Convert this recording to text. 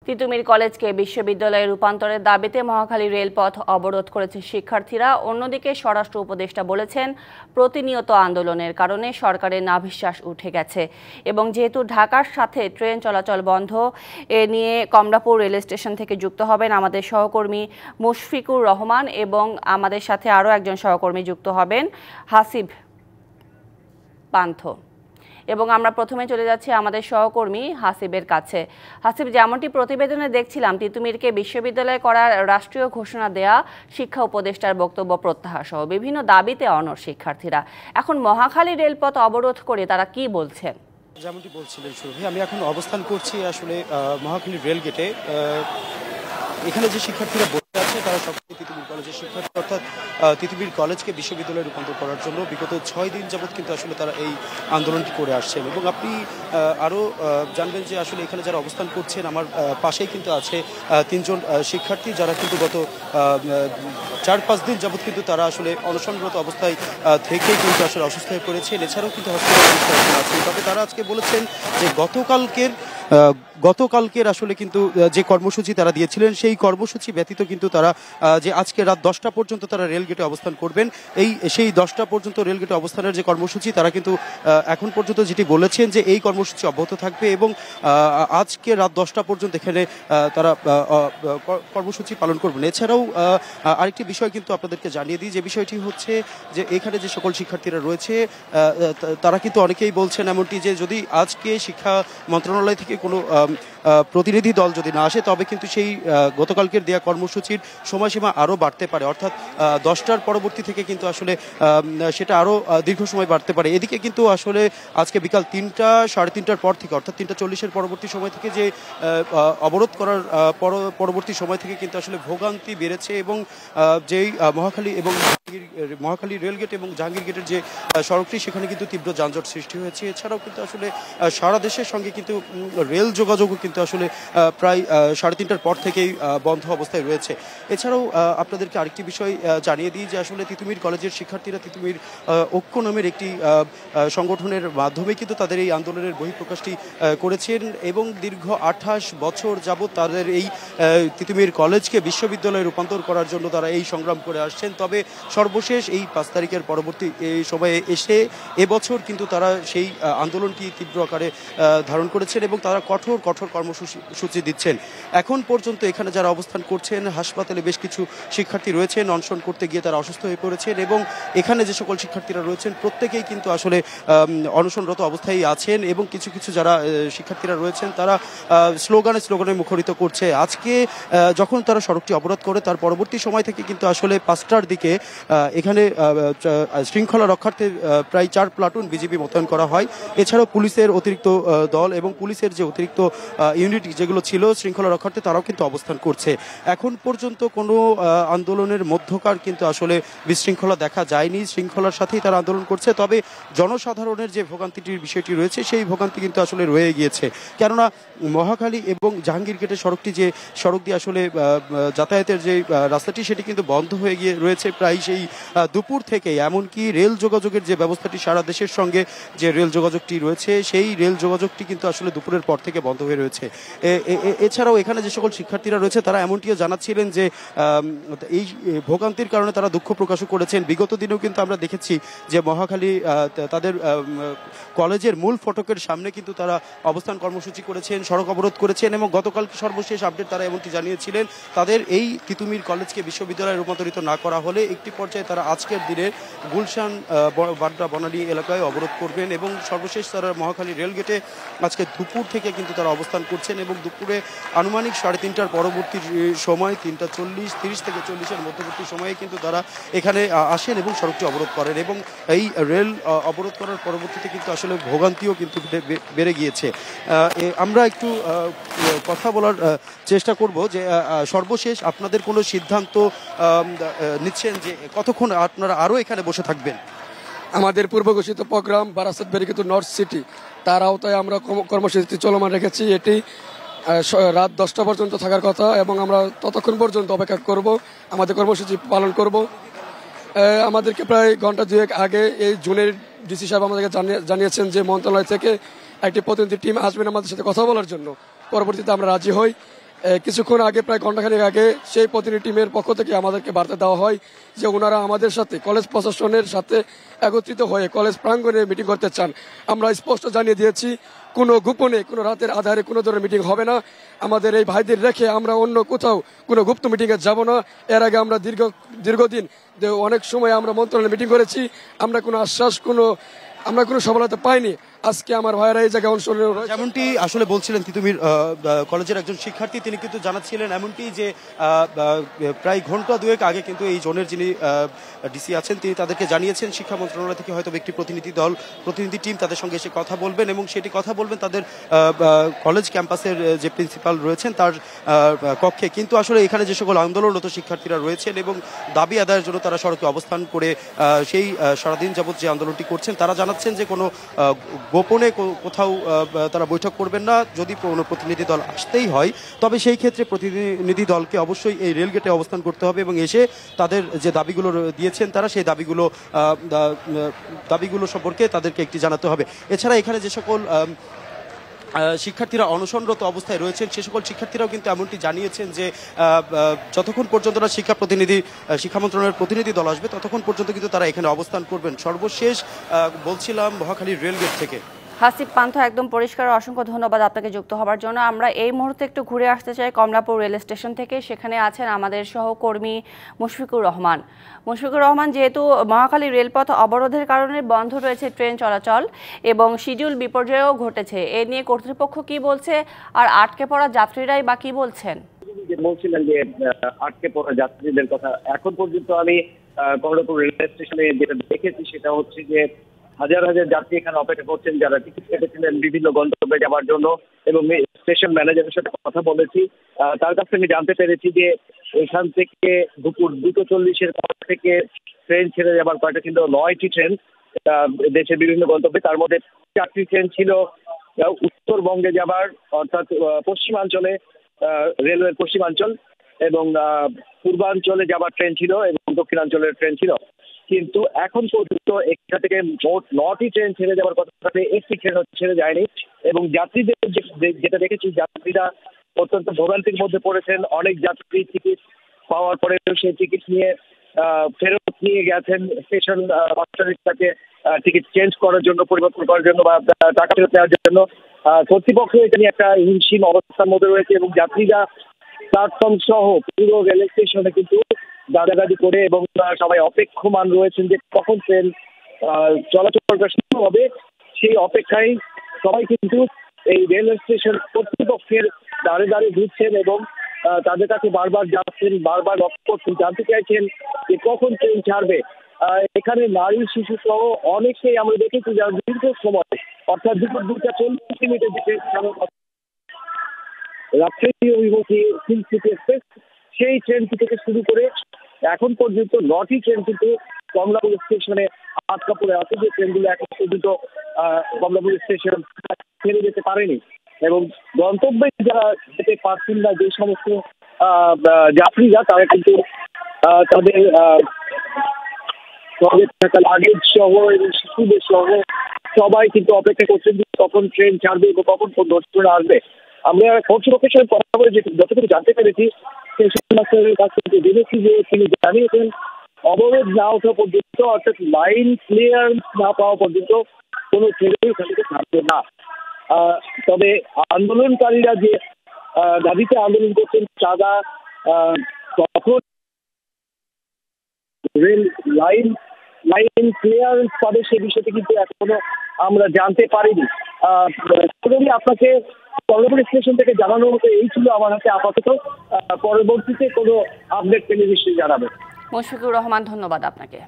তিতুমির কলেজকে বিশ্ববিদ্যালয়ে রূপান্তরের দাবিতে মহাখালী রেলপথ অবরোধ করেছে শিক্ষার্থীরা। অন্যদিকে স্বরাষ্ট্র উপদেষ্টা বলেছেন, প্রতিনিয়ত আন্দোলনের কারণে সরকারের নাভিশ্বাস উঠে গেছে এবং যেহেতু ঢাকার সাথে ট্রেন চলাচল বন্ধ, এ নিয়ে কমলাপুর রেল স্টেশন থেকে যুক্ত হবেন আমাদের সহকর্মী মুশফিকুর রহমান এবং আমাদের সাথে আরও একজন সহকর্মী যুক্ত হবেন হাসিব পান্থ। এবং আমরা প্রথমে চলে যাচ্ছি আমাদের সহকর্মী হাসিবের কাছে। হাসিব, যেমনটি প্রতিবেদনে দেখছিলাম, তিতুমিরকে বিশ্ববিদ্যালয় করার রাষ্ট্রীয় ঘোষণা দেয়া, শিক্ষা উপদেষ্টার বক্তব্য প্রত্যাহার সহ বিভিন্ন দাবিতে অনড় শিক্ষার্থীরা। এখন মহাখালী রেলপথ অবরোধ করে তারা কি বলছেন? যেমনটি বলছিলেন সুরভি, আমি এখন অবস্থান করছি আসলে মহাখালী রেল গেটে। এখানে যে শিক্ষার্থীরা বসে আছে তারা সবচেয়ে তিতুমির কলেজের শিক্ষার্থী, অর্থাৎ তিতুমির কলেজকে বিশ্ববিদ্যালয়ে রূপান্তর করার জন্য বিগত 6 দিন যাবৎ কিন্তু আসলে তারা এই আন্দোলনটি করে আসছেন। এবং আপনি আরও জানবেন যে আসলে এখানে যারা অবস্থান করছেন, আমার পাশেই কিন্তু আছে 3 জন শিক্ষার্থী যারা কিন্তু গত 4-5 দিন যাবৎ কিন্তু তারা আসলে অনশনরত অবস্থায় থেকেই কিন্তু আসলে অসুস্থ হয়ে পড়েছেন। এছাড়াও কিন্তু হসপিটালে আছেন। তবে তারা আজকে বলেছেন যে গতকালকের আসলে কিন্তু যে কর্মসূচি তারা দিয়েছিলেন, সেই কর্মসূচি ব্যতীত কিন্তু তারা যে আজকে রাত 10টা পর্যন্ত তারা রেলগেটে অবস্থান করবেন, সেই 10টা পর্যন্ত রেলগেটে অবস্থানের যে কর্মসূচি, তারা কিন্তু এখন পর্যন্ত যেটি বলেছেন যে এই কর্মসূচি অব্যাহত থাকবে এবং আজকে রাত 10টা পর্যন্ত এখানে তারা কর্মসূচি পালন করবেন। এছাড়াও আরেকটি বিষয় কিন্তু আপনাদেরকে জানিয়ে দিই, যে বিষয়টি হচ্ছে যে এখানে যে সকল শিক্ষার্থীরা রয়েছে তারা কিন্তু অনেকেই বলছেন এমনটি যে যদি আজকে শিক্ষা মন্ত্রণালয় থেকে কোনো প্রতিনিধি দল যদি না আসে, তবে কিন্তু সেই গতকালকের দেয়া কর্মসূচির সময়সীমা আরও বাড়তে পারে, অর্থাৎ 10টার পরবর্তী থেকে কিন্তু আসলে সেটা আরও দীর্ঘ সময় বাড়তে পারে। এদিকে কিন্তু আসলে আজকে বিকাল 3টা, 3:30টার পর থেকে, অর্থাৎ 3:40-এর পরবর্তী সময় থেকে যে অবরোধ করার পরবর্তী সময় থেকে কিন্তু আসলে ভোগান্তি বেড়েছে এবং যেই মহাখালী রেলগেট এবং জাহাঙ্গীর গেটের যে সড়কটি, সেখানে কিন্তু তীব্র যানজট সৃষ্টি হয়েছে। এছাড়াও কিন্তু আসলে সারা দেশের সঙ্গে কিন্তু রেল যোগাযোগও কিন্তু আসলে প্রায় 3:30টার পর থেকেই বন্ধ অবস্থায় রয়েছে। এছাড়াও আপনাদেরকে আরেকটি বিষয় জানিয়ে দিই যে আসলে তিতুমির কলেজের শিক্ষার্থীরা তিতুমির ঐক্য নামের একটি সংগঠনের মাধ্যমে কিন্তু তাদের এই আন্দোলনের বহিঃপ্রকাশটি করেছেন এবং দীর্ঘ 28 বছর যাবৎ তাদের এই তিতুমির কলেজকে বিশ্ববিদ্যালয়ে রূপান্তর করার জন্য তারা এই সংগ্রাম করে আসছেন। তবে সর্বশেষ এই 5 তারিখের পরবর্তী এই সময়ে এসে এবছর কিন্তু তারা সেই আন্দোলনটি তীব্র আকারে ধারণ করেছেন এবং তারা কঠোর কর্মসূচি দিচ্ছেন। এখন পর্যন্ত এখানে যারা অবস্থান করছেন, হাসপাতালে বেশ কিছু শিক্ষার্থী রয়েছেন, অনশন করতে গিয়ে তারা অসুস্থ হয়ে পড়েছেন এবং এখানে যে সকল শিক্ষার্থীরা রয়েছেন প্রত্যেকেই কিন্তু আসলে অনশনরত অবস্থায় আছেন এবং কিছু কিছু যারা শিক্ষার্থীরা রয়েছেন তারা স্লোগানে মুখরিত করছে। আজকে যখন তারা সড়কটি অবরোধ করে, তার পরবর্তী সময় থেকে কিন্তু আসলে 5টার দিকে এখানে শৃঙ্খলা রক্ষার্থে প্রায় 4 প্লাটুন বিজিবি মোতায়েন করা হয়। এছাড়াও পুলিশের অতিরিক্ত দল এবং পুলিশের যে অতিরিক্ত ইউনিট যেগুলো ছিল শৃঙ্খলা রক্ষার্থে, তারাও কিন্তু অবস্থান করছে। এখন পর্যন্ত কোনো আন্দোলনের মধ্যকার কিন্তু আসলে বিশৃঙ্খলা দেখা যায়নি, শৃঙ্খলার সাথেই তারা আন্দোলন করছে। তবে জনসাধারণের যে ভোগান্তিটির বিষয়টি রয়েছে, সেই ভোগান্তি কিন্তু আসলে রয়ে গিয়েছে। কেননা মহাখালী এবং জাহাঙ্গীর গেটের সড়কটি, যে সড়ক দিয়ে আসলে যাতায়াতের যে রাস্তাটি, সেটি কিন্তু বন্ধ হয়ে গিয়ে রয়েছে প্রায় সেই দুপুর থেকে। এমনকি রেল যোগাযোগের যে ব্যবস্থাটি সারা দেশের সঙ্গে যে রেল যোগাযোগটি রয়েছে, সেই রেল যোগাযোগটি কিন্তু আসলে দুপুরের পর থেকে বন্ধ হয়ে রয়েছে। এছাড়াও এখানে যে সকল শিক্ষার্থীরা রয়েছে তারা এমনটিও জানাচ্ছিলেন যে এই ভোগান্তির কারণে তারা দুঃখ প্রকাশও করেছেন। বিগত দিনেও কিন্তু আমরা দেখেছি যে মহাখালী তাদের কলেজের মূল ফটকের সামনে কিন্তু তারা অবস্থান কর্মসূচি করেছেন, সড়ক অবরোধ করেছেন এবং গতকাল সর্বশেষ আপডেট তারা এমনটি জানিয়েছিলেন তাদের এই তিতুমির কলেজকে বিশ্ববিদ্যালয়ে রূপান্তরিত না করা হলে একটি পর্যায়ে তারা আজকের দিনে গুলশান, বাড্ডা, বনানী এলাকায় অবরোধ করবেন এবং সর্বশেষ তারা মহাখালী রেলগেটে আজকে দুপুর থেকে কিন্তু তারা অবস্থান করছেন এবং দুপুরে আনুমানিক 3:30টার পরবর্তী সময় 3:40, 30 থেকে 40-এর মধ্যবর্তী সময়ে কিন্তু তারা এখানে আসেন এবং সড়কটি অবরোধ করেন এবং এই রেল অবরোধ করার পরবর্তীতে কিন্তু আসলে ভোগান্তিও কিন্তু বেড়ে গিয়েছে। আমরা একটু কথা বলার চেষ্টা করব যে সর্বশেষ আপনাদের কোনো সিদ্ধান্ত নিচ্ছেন যে কতক্ষণ আপনারা আরও এখানে বসে থাকবেন? আমাদের পূর্ব ঘোষিত programme Barasat barricade north city, তার আওতায় আমরা কর্মসূচি চলমান রেখেছি। এটি রাত 10টা পর্যন্ত থাকার কথা এবং আমরা ততক্ষণ পর্যন্ত অপেক্ষা করব, আমাদের কর্মসূচি পালন করব। আমাদেরকে প্রায় ঘন্টা 2 আগে এই জুনের ডিসি সাহেব আমাদেরকে জানিয়েছেন যে মন্ত্রণালয় থেকে একটি প্রতিনিধি টিম আসবেন আমাদের সাথে কথা বলার জন্য। পরবর্তীতে আমরা রাজি হই কিছুক্ষণ আগে, প্রায় ঘন্টাখানেক আগে, সেই প্রতিনিধি টিমের পক্ষ থেকে আমাদেরকে বার্তা দেওয়া হয় যে ওনারা আমাদের সাথে, কলেজ প্রশাসনের সাথে একত্রিত হয়ে কলেজ প্রাঙ্গণে মিটিং করতে চান। আমরা স্পষ্ট জানিয়ে দিয়েছি কোনো গোপনে, কোনো রাতের আধারে কোনো ধরনের মিটিং হবে না। আমাদের এই ভাইদের রেখে আমরা অন্য কোথাও কোনো গুপ্ত মিটিংয়ে যাব না। এর আগে আমরা দীর্ঘদিন অনেক সময় আমরা মন্ত্রণালয়ে মিটিং করেছি, আমরা কোনো আশ্বাস, আমরা কোনো সফলতা পাইনি। আজকে আমার ভাইয়েরা এই জায়গায় অংশ নিয়ে, যেমনটি আসলে বলছিলেন তিতুমির কলেজের একজন শিক্ষার্থী, তিনি কিন্তু জানাচ্ছিলেন এমনটি যে প্রায় ঘন্টা দুয়েক আগে কিন্তু এই জোনের যিনি ডিসি আছেন তিনি তাদেরকে জানিয়েছেন শিক্ষা মন্ত্রণালয় থেকে হয়তো একটি প্রতিনিধি টিম তাদের সঙ্গে এসে কথা বলবেন এবং সেটি কথা বলবেন তাদের কলেজ ক্যাম্পাসের যে প্রিন্সিপাল রয়েছেন তার কক্ষে। কিন্তু আসলে এখানে যে সকল আন্দোলনরত শিক্ষার্থীরা রয়েছেন এবং দাবি আদায়ের জন্য তারা সড়কে অবস্থান করে সেই সারাদিন যাবৎ যে আন্দোলনটি করছেন, তারা জানাচ্ছেন যে কোনো গোপনে কোথাও তারা বৈঠক করবেন না। যদি কোনো প্রতিনিধি দল আসতেই হয় তবে সেই ক্ষেত্রে প্রতিনিধি দলকে অবশ্যই এই রেলগেটে অবস্থান করতে হবে এবং এসে তাদের যে দাবিগুলো দিয়েছেন তারা সেই দাবিগুলো সম্পর্কে তাদেরকে একটি জানাতে হবে। এছাড়া এখানে যে সকল শিক্ষার্থীরা অনশনরত অবস্থায় রয়েছেন সে সকল শিক্ষার্থীরাও কিন্তু এমনটি জানিয়েছেন যে যতক্ষণ পর্যন্ত না শিক্ষা মন্ত্রণালয়ের প্রতিনিধি দল আসবে ততক্ষণ পর্যন্ত কিন্তু তারা এখানে অবস্থান করবেন। সর্বশেষ বলছিলাম মহাখালীর রেলগেট থেকে। হাসিব পান্থ, একদম পরিষ্কার, অসংখ্য ধন্যবাদ আপনাকে যুক্ত হবার জন্য। আমরা এই মুহূর্তে একটু ঘুরে আসতে চাই কমলাপুর রেল স্টেশন থেকে। সেখানে আছেন আমাদের সহকর্মী মুশফিকুর রহমান। মুশফিকুর রহমান, যেহেতু মহাখালী রেলপথ অবরোধের কারণে বন্ধ রয়েছে ট্রেন চলাচল এবং শিডিউল বিপর্যয়ও ঘটেছে, এ নিয়ে কর্তৃপক্ষ কি বলছে আর আটকে পড়া যাত্রীরাই বা কি বলছেন? বলছিলেন যে আটকে পড়া যাত্রীদের কথা, এখন পর্যন্ত আমি কমলাপুর রেলওয়ে স্টেশনে যেটা দেখেছি সেটা হচ্ছে যে হাজার হাজার যাত্রী এখানে অপেক্ষা করছেন, যারা টিকিট কেটেছিলেন বিভিন্ন গন্তব্যে যাওয়ার জন্য। এবং স্টেশন ম্যানেজারের সাথে কথা বলেছি, তার কাছ থেকে জানতে পেরেছি যে এখান থেকে দুপুর 2:40 পর থেকে ট্রেন ছেড়ে যাবার কয়টা ছিল 9টি ট্রেন দেশের বিভিন্ন গন্তব্যে। তার মধ্যে 4টি ট্রেন ছিল উত্তরবঙ্গে যাবার, অর্থাৎ পশ্চিমাঞ্চলে, রেলওয়ের পশ্চিমাঞ্চল, এবং পূর্বাঞ্চলে যাবার ট্রেন ছিল এবং দক্ষিণাঞ্চলের ট্রেন ছিল। কিন্তু এখন পর্যন্ত এখান থেকে মোট 9টি ট্রেন ছেড়ে যাওয়ার কথা, একটি ট্রেন ছেড়ে যায়নি। এবং যাত্রীদের যেটা দেখেছি, যাত্রীরা অত্যন্ত ভোগান্তির মধ্যে পড়েছেন। অনেক যাত্রী টিকিট পাওয়ার পরে সেই টিকিট নিয়ে ফেরত নিয়ে গেছেন স্টেশন মাস্টারের কাছে টিকিট চেঞ্জ করার জন্য, পরিবর্তন করার জন্য বা টাকা ফেরত দেওয়ার জন্য। কর্তৃপক্ষ এটা নিয়ে একটা হিমশিম অবস্থার মধ্যে রয়েছে এবং যাত্রীরা প্ল্যাটফর্ম সহ পুরো রেল স্টেশনে কিন্তু দাদাগাদি করে এবং সবাই অপেক্ষমান রয়েছেন যে কখন ট্রেন চলাচলটা শুরু হবে। সেই অপেক্ষায় সবাই কিন্তু এই রেল স্টেশন কর্তৃপক্ষের দাঁড়ে দাঁড়িয়ে ঘুরছেন এবং তাদের কাছে বারবার যাচ্ছেন, বারবার লক্ষ্য করছেন, জানতে চাইছেন যে কখন ট্রেন ছাড়বে। এখানে নারী, শিশু সহ অনেকেই আমরা দেখেছি যারা দীর্ঘ সময়, অর্থাৎ দুপুর 2:40 যে ট্রেন ছাড়ার রাজশাহী অভিমুখী সিটি এক্সপ্রেস, সেই ট্রেনটি থেকে শুরু করে এখন পর্যন্ত 9টি ট্রেন কিন্তু কমলাপুর স্টেশনে আটকা পড়ে আছে, যে ট্রেনগুলো এখন পর্যন্ত কমলাপুর স্টেশন ছেড়ে যেতে পারেনি। এবং গন্তব্যে যারা যেতে পারছেন না, যে সমস্ত যাত্রীরা, তারা কিন্তু তাদের থাকা লাগেজ সহ এবং শিশুদের সহ সবাই কিন্তু অপেক্ষা করছেন যে কখন ট্রেন ছাড়বে এবং কখন ট্রেন আসবে। আমরা কর্তৃপক্ষের সঙ্গে কথা বলে যতটুকু জানতে পেরেছি, স্টেশন মাস্টারের কাছ থেকে জেনেছি যে তিনি জানিয়েছেন অবরোধ না ওঠা পর্যন্ত, অর্থাৎ লাইন ক্লিয়ারেন্স না পাওয়া পর্যন্ত কোনো ট্রেনই এখান থেকে ছাড়বে না। তবে আন্দোলনকারীরা যে দাবিতে আন্দোলন করছেন, তারা কখন রেল লাইন ক্লিয়ারেন্স পাবে সে বিষয়টি কিন্তু এখনো আমরা জানতে পারিনি। আপনাকে কমলাপুর স্টেশন থেকে জানানোর মতো এই ছিল আমার হাতে আপাতত। পরবর্তীতে কোনো আপডেট পেলে নিশ্চয়ই জানাবে। মুশফিকুর রহমান, ধন্যবাদ আপনাকে।